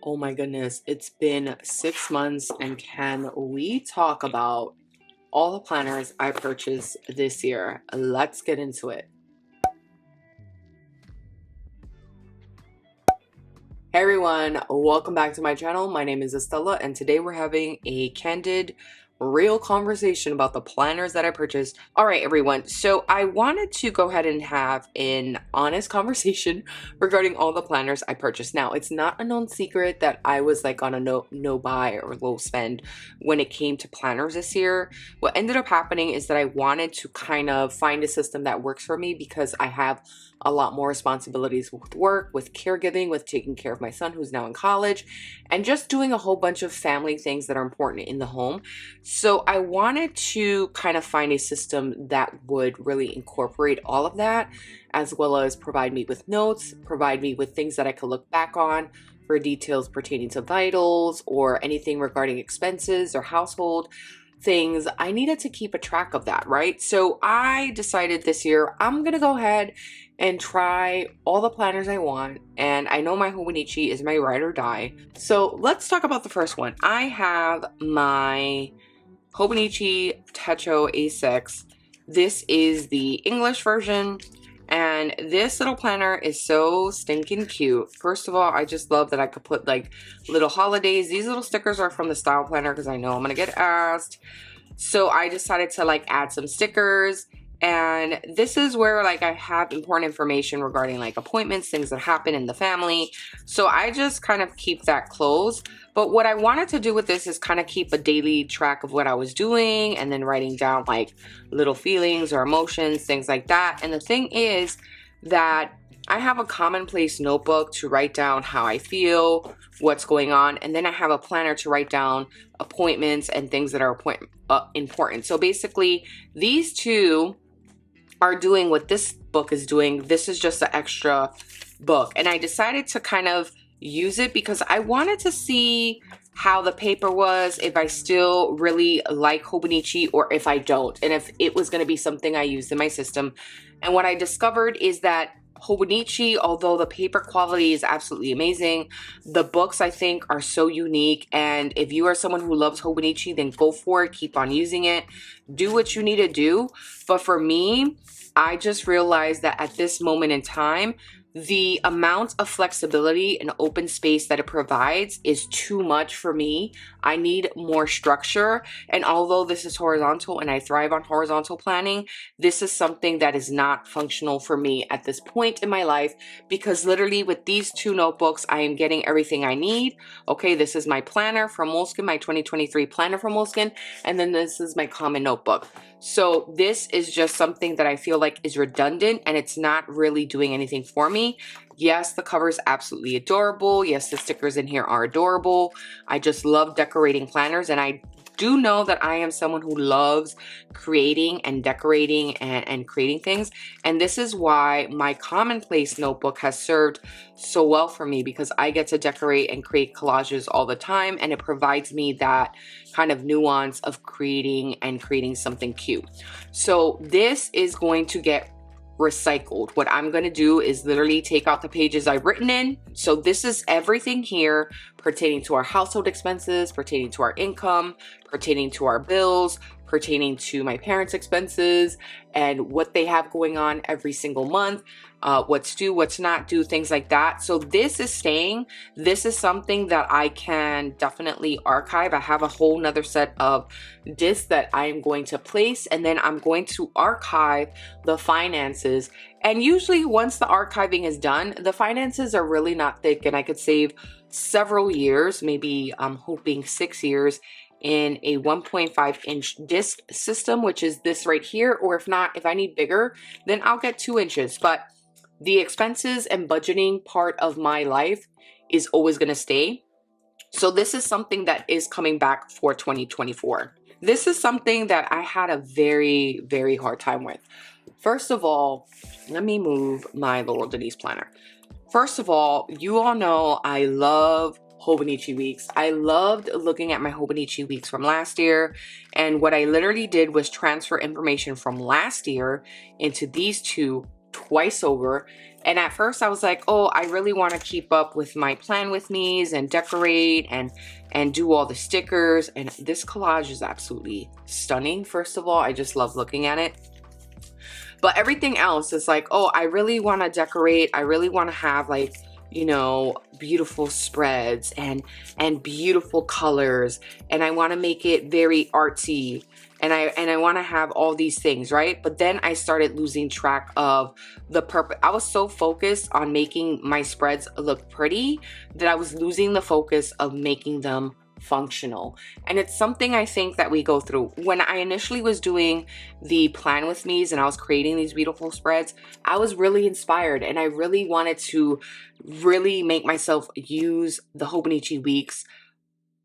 Oh my goodness, it's been 6 months, and can we talk about all the planners I purchased this year? Let's get into it. Hey everyone, welcome back to my channel. My name is Estella, and today we're having a candid, real conversation about the planners that I purchased. All right, everyone. So I wanted to go ahead and have an honest conversation regarding all the planners I purchased. Now, it's not a known secret that I was like on a no buy or low spend when it came to planners this year. What ended up happening is that I wanted to kind of find a system that works for me because I have a lot more responsibilities with work, with caregiving, with taking care of my son who's now in college, and just doing a whole bunch of family things that are important in the home. So I wanted to kind of find a system that would really incorporate all of that, as well as provide me with notes, provide me with things that I could look back on for details pertaining to vitals or anything regarding expenses or household things. I needed to keep a track of that, right? So I decided this year I'm gonna go ahead and try all the planners I want, and I know my Hobonichi is my ride or die. So let's talk about the first one. I have my Hobonichi A6. This is the English version, and this little planner is so stinking cute. First of all, I just love that I could put like little holidays. These little stickers are from the style planner because I know I'm gonna get asked. So I decided to like add some stickers, and this is where like I have important information regarding like appointments, things that happen in the family. So I just kind of keep that closed. But what I wanted to do with this is kind of keep a daily track of what I was doing, and then writing down like little feelings or emotions, things like that. And the thing is that I have a commonplace notebook to write down how I feel, what's going on, and then I have a planner to write down appointments and things that are important. So basically, these two are doing what this book is doing. This is just an extra book, and I decided to kind of use it because I wanted to see how the paper was, if I still really like Hobonichi or if I don't, and if it was going to be something I used in my system. And what I discovered is that Hobonichi, although the paper quality is absolutely amazing, the books I think are so unique. And if you are someone who loves Hobonichi, then go for it. Keep on using it. Do what you need to do. But for me, I just realized that at this moment in time, the amount of flexibility and open space that it provides is too much for me. I need more structure. And although this is horizontal and I thrive on horizontal planning, this is something that is not functional for me at this point in my life, because literally with these two notebooks, I am getting everything I need. Okay, this is my planner from Moleskine, my 2023 planner from Moleskine, and then this is my common notebook. So this is just something that I feel like is redundant, and it's not really doing anything for me. Yes, the cover is absolutely adorable. Yes, the stickers in here are adorable. I just love decorating planners, and I do know that I am someone who loves creating and decorating and creating things. And this is why my commonplace notebook has served so well for me, because I get to decorate and create collages all the time, and it provides me that kind of nuance of creating something cute. So this is going to get recycled. What I'm going to do is literally take out the pages I've written in. So this is everything here pertaining to our household expenses, pertaining to our income, pertaining to our bills, pertaining to my parents' expenses and what they have going on every single month, what's due, what's not due, things like that. So this is staying. This is something that I can definitely archive. I have a whole nother set of discs that I am going to place, and then I'm going to archive the finances. And usually once the archiving is done, the finances are really not thick, and I could save several years, maybe I'm hoping 6 years, in a 1.5-inch disc system, which is this right here. Or if not, if I need bigger, then I'll get 2 inches. But the expenses and budgeting part of my life is always going to stay. So this is something that is coming back for 2024. This is something that I had a very, very hard time with. First of all, let me move my Laurel Denise planner. First of all, you all know I love Hobonichi Weeks. I loved looking at my Hobonichi Weeks from last year, and what I literally did was transfer information from last year into these two twice over, And at first I was like, oh, I really want to keep up with my plan with me's and decorate and do all the stickers. And this collage is absolutely stunning. First of all, I just love looking at it. But everything else is like, oh, I really want to decorate. I really want to have like, you know, beautiful spreads and beautiful colors, and I want to make it very artsy, and I want to have all these things, right? But then I started losing track of the purpose. I was so focused on making my spreads look pretty that I was losing the focus of making them functional. And it's something I think that we go through. When I initially was doing the plan with me's and I was creating these beautiful spreads, I was really inspired and I really wanted to really make myself use the Hobonichi Weeks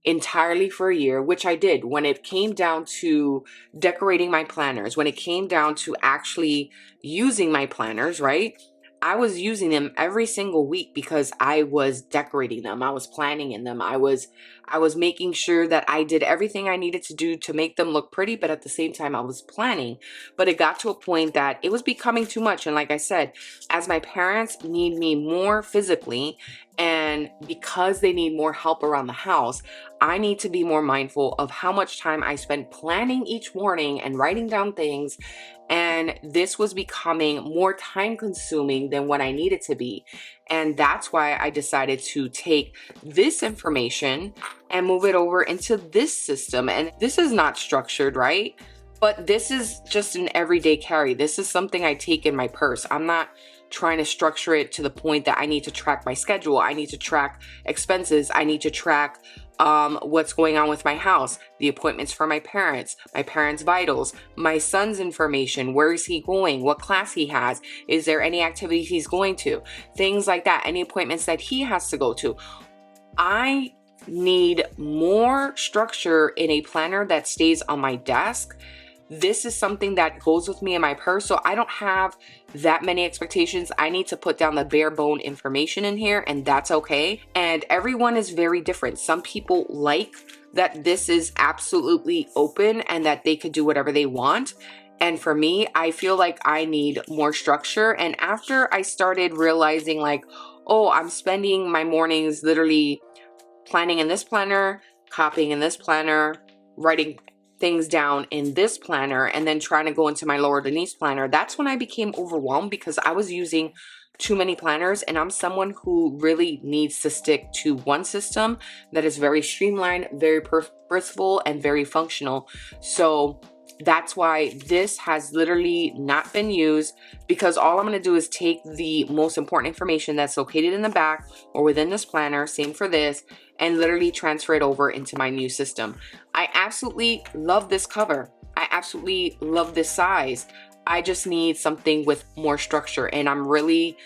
entirely for a year, which I did. When it came down to decorating my planners, when it came down to actually using my planners, right? I was using them every single week because I was decorating them. I was planning in them. I was making sure that I did everything I needed to do to make them look pretty, but at the same time I was planning. But it got to a point that it was becoming too much. And like I said, as my parents need me more physically, and because they need more help around the house, I need to be more mindful of how much time I spend planning each morning and writing down things. And this was becoming more time consuming than what I needed to be. And that's why I decided to take this information and move it over into this system. And this is not structured, right? But this is just an everyday carry. This is something I take in my purse. I'm not trying to structure it to the point that I need to track my schedule. I need to track expenses. I need to track what's going on with my house, the appointments for my parents vitals, my son's information, where is he going, what class he has, is there any activities he's going to, things like that, any appointments that he has to go to. I need more structure in a planner that stays on my desk. This is something that goes with me in my purse, so I don't have that many expectations. I need to put down the bare bone information in here, and that's okay. And everyone is very different. Some people like that this is absolutely open and that they could do whatever they want. And for me, I feel like I need more structure. And after I started realizing like, oh, I'm spending my mornings literally planning in this planner, copying in this planner, writing things down in this planner, and then trying to go into my Laurel Denise planner, that's when I became overwhelmed because I was using too many planners, and I'm someone who really needs to stick to one system that is very streamlined, very purposeful, and very functional. So that's why this has literally not been used, because all I'm going to do is take the most important information that's located in the back or within this planner, same for this, and literally transfer it over into my new system. I absolutely love this cover. I absolutely love this size. I just need something with more structure, and I'm really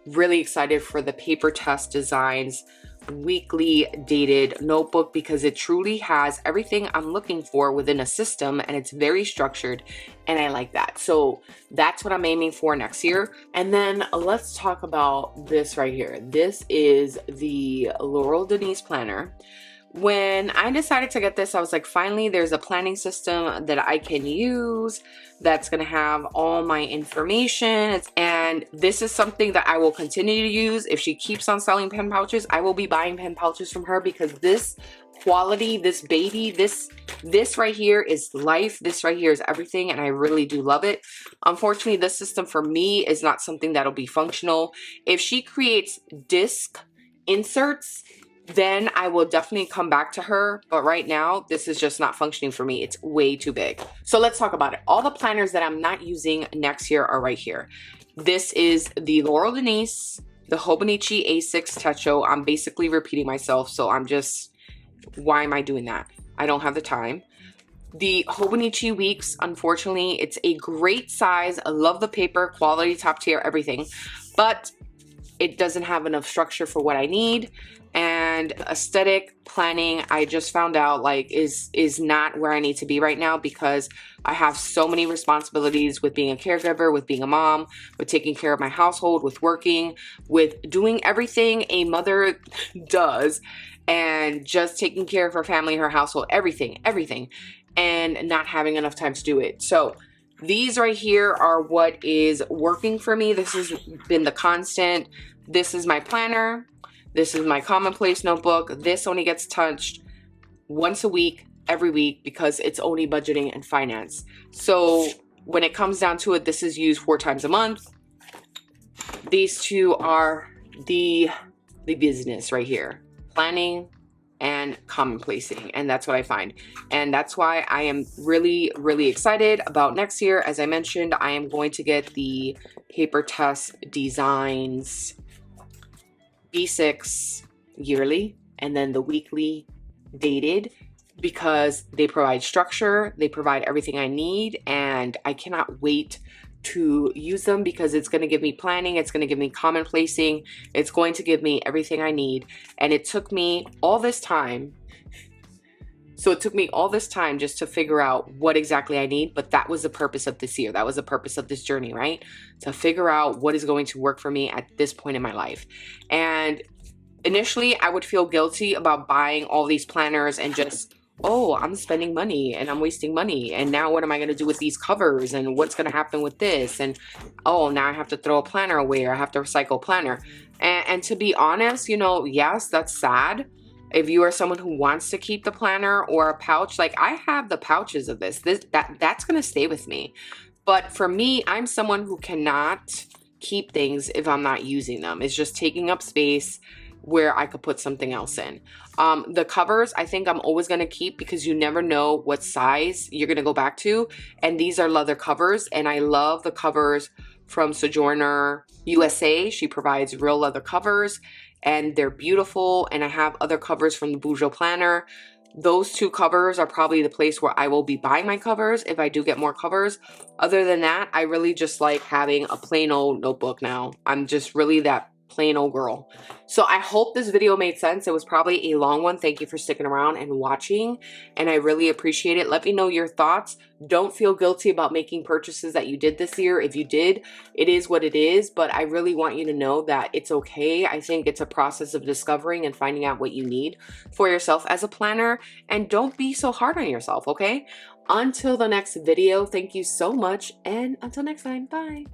excited for the Paper Test Designs weekly dated notebook, because it truly has everything I'm looking for within a system, and it's very structured, and I like that. So that's what I'm aiming for next year. And then let's talk about this right here. This is the Laurel Denise planner. When I decided to get this, I was like, finally, there's a planning system that I can use that's going to have all my information. And this is something that I will continue to use. If she keeps on selling pen pouches, I will be buying pen pouches from her, because this quality, this baby, this right here is life. This right here is everything, and I really do love it. Unfortunately, this system for me is not something that'll be functional. If she creates disc inserts, then I will definitely come back to her. But right now, this is just not functioning for me. It's way too big. So let's talk about it. All the planners that I'm not using next year are right here. This is the Laurel Denise, the Hobonichi A6 Techo. I'm basically repeating myself, so I'm just, why am I doing that? I don't have the time. The Hobonichi Weeks, unfortunately, it's a great size. I love the paper, quality, top tier, everything. But it doesn't have enough structure for what I need. And aesthetic planning, I just found out like is not where I need to be right now, because I have so many responsibilities with being a caregiver, with being a mom, with taking care of my household, with working, with doing everything a mother does, and just taking care of her family, her household, everything, and not having enough time to do it. So These right here are what is working for me. This has been the constant. This is my planner. This is my commonplace notebook. This only gets touched once a week, every week, because it's only budgeting and finance. So when it comes down to it, this is used 4 times a month. These two are the business right here. Planning and commonplacing, and that's what I find, and that's why I am really excited about next year. As I mentioned, I am going to get the Paper Test Designs B6 yearly and then the weekly dated, because they provide structure, they provide everything I need, and I cannot wait to use them because it's going to give me planning, it's going to give me commonplacing, it's going to give me everything I need. And it took me all this time. So it took me all this time just to figure out what exactly I need, but that was the purpose of this year. That was the purpose of this journey, right? To figure out what is going to work for me at this point in my life. And initially I would feel guilty about buying all these planners and just, oh, I'm spending money and I'm wasting money. And now what am I going to do with these covers? And what's going to happen with this? And oh, now I have to throw a planner away, or I have to recycle a planner. And to be honest, you know, yes, that's sad. If you are someone who wants to keep the planner or a pouch, like I have the pouches of that's going to stay with me. But for me, I'm someone who cannot keep things if I'm not using them. It's just taking up space where I could put something else in. The covers, I think I'm always going to keep, because you never know what size you're going to go back to. And these are leather covers, and I love the covers from Sojourner USA. She provides real leather covers, and they're beautiful. And I have other covers from the Bujo Planner. Those 2 covers are probably the place where I will be buying my covers if I do get more covers. Other than that, I really just like having a plain old notebook now. I'm just really that plain old girl. So I hope this video made sense. It was probably a long one. Thank you for sticking around and watching, and I really appreciate it. Let me know your thoughts. Don't feel guilty about making purchases that you did this year. If you did, it is what it is, but I really want you to know that it's okay. I think it's a process of discovering and finding out what you need for yourself as a planner, and don't be so hard on yourself, okay? Until the next video, thank you so much, and until next time, bye.